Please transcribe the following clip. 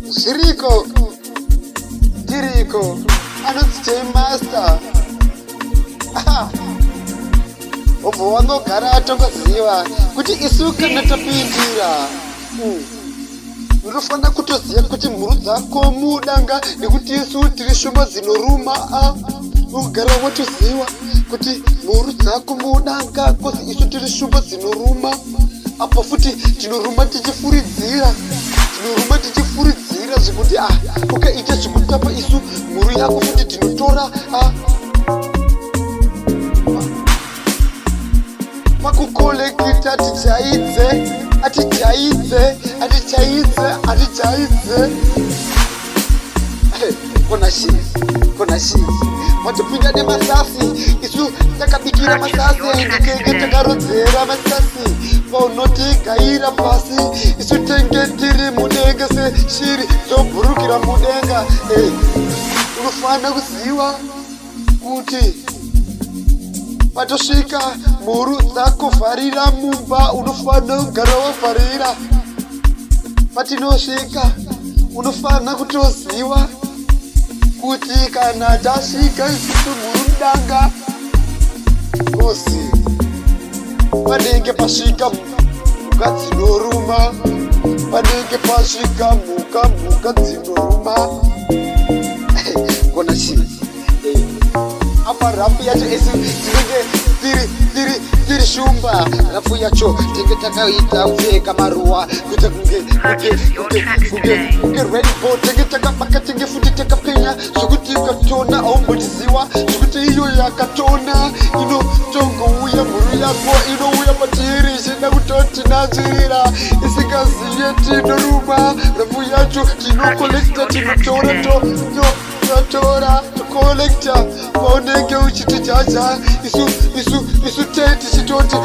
zviriko tiriko anonzi master obva wangogara atongoziva kuti isu kana tapindira unofanira kutoziva kuti mhuru dzako mudanga nekuti isu tiri shumba dzinoruma ugara watoziva kuti mhuru dzako mudanga kozi isu tiri shumba dzinoruma apo futi tinoruma tichifuridzira zvekuti ukaita zvekutapa isu mhuru yako futi tinotora pakukolekita atichaidze kona shii watopinda nemasasi isu takabikira masasi ndikenge takarodzera masasi paunotigaira pasi isu tenge tiri mudenga seshiri tobhurukira mudenga unofanira kuziva kuti patosvika mhuru dzako vharira mumba unofanira kugara wavharira patinosvika unofanira kutoziva kuti kana tasvika isusu mhuru mudanga kosi panenge pasvika mhuka dzinoruma panenge pasvika mhuka dzinoruma kona chii apa rafu yacho isu tinenge tiri shumba rafu yacho tinge takaita kupfeka maruwa kuita kunge rainbow tinge takabaka tinge futi takapenya zvokuti ukatona aumbotiziva zvokuti iyo yakatona inotongouya mhuru yako inouya patiri ichida kutotinadzvirira isingazive tinoruma rafu yacho tinokolekta tinotora totora tokolekta paunenge uchitijaja isu tichitoti